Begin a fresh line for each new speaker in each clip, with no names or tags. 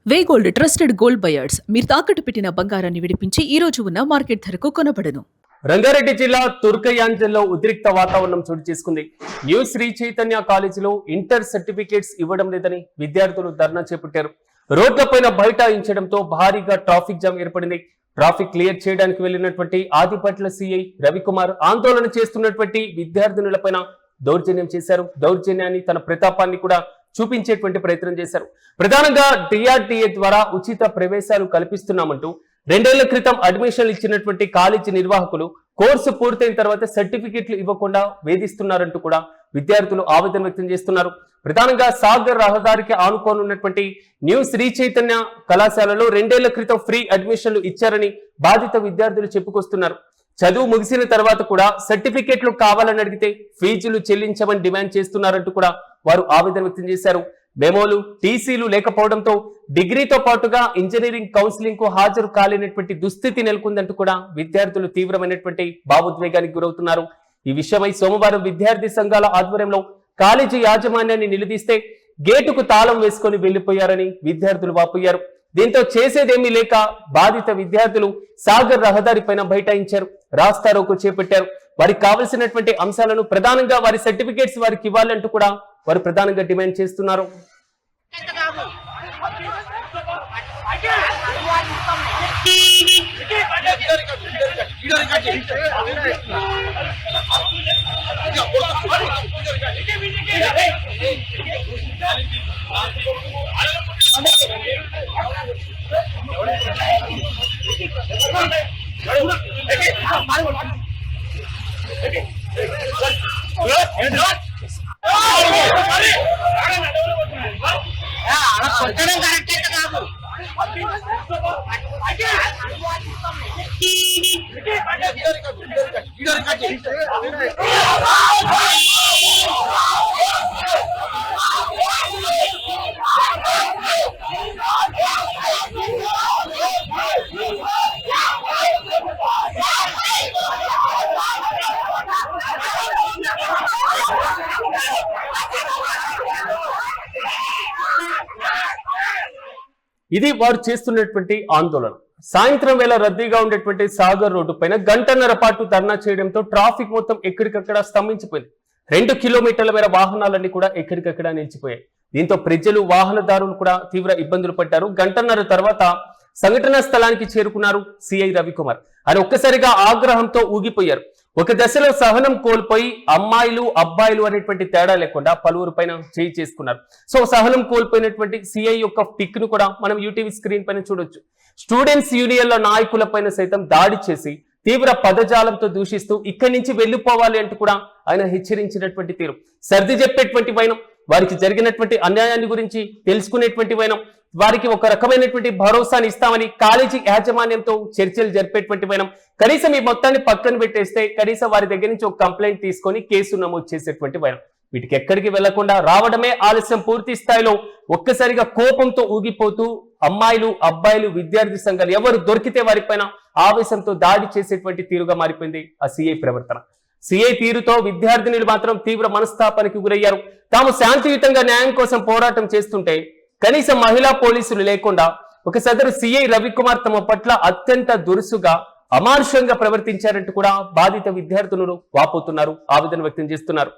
వే gold trusted gold buyers మీరు తాకట్టు పెట్టిన బంగారాన్ని విడిపించి ఈ రోజు ఉన్న మార్కెట్ ధరకు కొనబడను.
రంగారెడ్డి జిల్లా తుర్కయాంజల్లో ఉద్రిక్త వాతావరణం చోటు చేసుకుంది. న్యూ శ్రీ చైతన్య కాలేజీలో ఇంటర్ సర్టిఫికేట్స్ ఇవ్వడం లేదని విద్యార్థులు ధర్నా చేపట్టారు. రోడ్లపైన బైఠాయించడంతో భారీగా ట్రాఫిక్ జామ్ ఏర్పడింది. ట్రాఫిక్ క్లియర్ చేయడానికి వెళ్లినటువంటి ఆదిపట్ల సిఐ రవికుమార్ ఆందోళన చేస్తున్నటువంటి విద్యార్థినులపైన దౌర్జన్యం చేశారు. దౌర్జన్యాన్ని తన ప్రతాపాన్ని కూడా చూపించేటువంటి ప్రయత్నం చేశారు. ప్రధానంగా డిఆర్డిఏ ద్వారా ఉచిత ప్రవేశాలు కల్పిస్తున్నామంటూ 2 ఏళ్ల క్రితం అడ్మిషన్లు ఇచ్చినటువంటి కాలేజీ నిర్వాహకులు కోర్సు పూర్తయిన తర్వాత సర్టిఫికెట్లు ఇవ్వకుండా వేధిస్తున్నారంటూ కూడా విద్యార్థులు ఆవేదన వ్యక్తం చేస్తున్నారు. ప్రధానంగా సాగర్ రహదారికి ఆనుకోనున్నటువంటి న్యూ శ్రీ చైతన్య కళాశాలలో 2 ఏళ్ల క్రితం ఫ్రీ అడ్మిషన్లు ఇచ్చారని బాధిత విద్యార్థులు చెప్పుకొస్తున్నారు. చదువు ముగిసిన తర్వాత కూడా సర్టిఫికెట్లు కావాలని అడిగితే ఫీజులు చెల్లించమని డిమాండ్ చేస్తున్నారంటూ కూడా వారు ఆవేదన వ్యక్తం చేశారు. మెమోలు, టీసీలు లేకపోవడంతో డిగ్రీతో పాటుగా ఇంజనీరింగ్ కౌన్సిలింగ్ కు హాజరు కాలేనటువంటి దుస్థితి నెలకొందంటూ కూడా విద్యార్థులు తీవ్రమైనటువంటి భావోద్వేగానికి గురవుతున్నారు. ఈ విషయమై సోమవారం విద్యార్థి సంఘాల ఆధ్వర్యంలో కాలేజీ యాజమాన్యాన్ని నిలదీస్తే గేటుకు తాళం వేసుకొని వెళ్లిపోయారని విద్యార్థులు వాపోయారు. దీంతో చేసేదేమీ లేక బాధిత విద్యార్థులు సాగర్ రహదారి పైన బైఠాయించారు. రాస్తారోకో చేపట్టారు. వారికి కావలసినటువంటి అంశాలను ప్రధానంగా వారి సర్టిఫికేట్స్ వారికి ఇవ్వాలంటూ కూడా వారు ప్రధానంగా డిమాండ్ చేస్తున్నారు. ఇది వారు చేస్తున్నటువంటి ఆందోళన. సాయంత్రం వేళ రద్దీగా ఉండేటువంటి సాగర్ రోడ్డు పైన గంటన్నర పాటు ధర్నా చేయడంతో ట్రాఫిక్ మొత్తం ఎక్కడికక్కడ స్తంభించిపోయింది. 2 కిలోమీటర్ల మేర వాహనాలన్నీ కూడా ఎక్కడికక్కడ నిలిచిపోయాయి. దీంతో ప్రజలు, వాహనదారులు కూడా తీవ్ర ఇబ్బందులు పడ్డారు. గంటన్నర తర్వాత సంఘటనా స్థలానికి చేరుకున్నారు సిఐ రవికుమార్. ఆయన ఒక్కసారిగా ఆగ్రహంతో ఊగిపోయారు. ఒక దశలో సహనం కోల్పోయి అమ్మాయిలు, అబ్బాయిలు అనేటువంటి తేడా లేకుండా పలువురు పైన చేయి చేసుకున్నారు. సో సహనం కోల్పోయినటువంటి సిఐ యొక్క పిక్ ను కూడా మనం యూటీవీ స్క్రీన్ పైన చూడొచ్చు. స్టూడెంట్స్ యూనియన్ల నాయకుల పైన సైతం దాడి చేసి తీవ్ర పదజాలంతో దూషిస్తూ ఇక్కడి నుంచి వెళ్లిపోవాలి అంటూ కూడా ఆయన హెచ్చరించినటువంటి తీరు, సర్ది చెప్పేటువంటి వైనం, వారికి జరిగినటువంటి అన్యాయాన్ని గురించి తెలుసుకునేటువంటి వైనం, వారికి ఒక రకమైనటువంటి భరోసాని ఇస్తామని కాలేజీ యాజమాన్యంతో చర్చలు జరిపేటువంటి వైనం, కనీసం ఈ మొత్తాన్ని పక్కన పెట్టేస్తే కనీసం వారి దగ్గర నుంచి ఒక కంప్లైంట్ తీసుకొని కేసు నమోదు చేసేటువంటి వైనం, వీటికి ఎక్కడికి వెళ్లకుండా రావడమే ఆలస్యం. పూర్తి స్థాయిలో ఒక్కసారిగా కోపంతో ఊగిపోతూ అమ్మాయిలు, అబ్బాయిలు, విద్యార్థి సంఘాలు ఎవరు దొరికితే వారిపైన ఆవేశంతో దాడి చేసేటువంటి తీరుగా మారిపోయింది ఆ సిఐ ప్రవర్తన. సిఐ తీరుతో విద్యార్థినులు మాత్రం తీవ్ర మనస్తాపానికి గురయ్యారు. తాము శాంతియుతంగా న్యాయం కోసం పోరాటం చేస్తుంటే కనీసం మహిళా పోలీసులు లేకుండా ఒక సదరు సిఐ రవికుమార్ తమ పట్ల అత్యంత దురుసుగా, అమానుషంగా ప్రవర్తించారంటూ కూడా బాధిత విద్యార్థులు వాపోతున్నారు, ఆవేదన వ్యక్తం చేస్తున్నారు.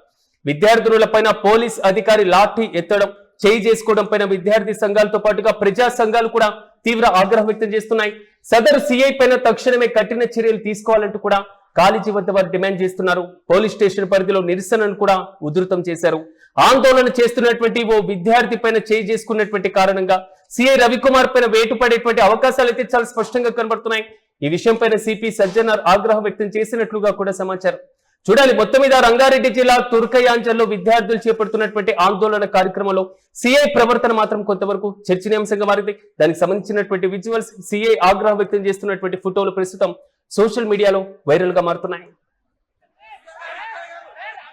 విద్యార్థుల పైన పోలీస్ అధికారి లాఠీ ఎత్తడం, చేయి చేసుకోవడం పైన విద్యార్థి సంఘాలతో పాటుగా ప్రజా సంఘాలు కూడా తీవ్ర ఆగ్రహం వ్యక్తం చేస్తున్నాయి. సదరు సిఐ పైన తక్షణమే కఠిన చర్యలు తీసుకోవాలంటూ కూడా కాలేజీ వద్ద వారు డిమాండ్ చేస్తున్నారు. పోలీస్ స్టేషన్ పరిధిలో నిరసనను కూడా ఉధృతం చేశారు. ఆందోళన చేస్తున్నటువంటి ఓ విద్యార్థి పైన చేయి చేసుకున్నటువంటి కారణంగా సిఐ రవికుమార్ పైన వేటు పడేటువంటి అవకాశాలు అయితే చాలా స్పష్టంగా కనబడుతున్నాయి. ఈ విషయం పైన సిపి సజ్జనార్ ఆగ్రహం వ్యక్తం చేసినట్లుగా కూడా సమాచారం. చూడాలి, మొత్తం మీద రంగారెడ్డి జిల్లా తుర్కయాంజల్లో విద్యార్థులు చేపడుతున్నటువంటి ఆందోళన కార్యక్రమంలో సిఐ ప్రవర్తన మాత్రం కొంతవరకు చర్చనీయాంశంగా మారింది. దానికి సంబంధించినటువంటి విజువల్స్, సిఐ ఆగ్రహం వ్యక్తం చేస్తున్నటువంటి ఫోటోలు ప్రస్తుతం సోషల్ మీడియాలో వైరల్ గా మారుతున్నాయి.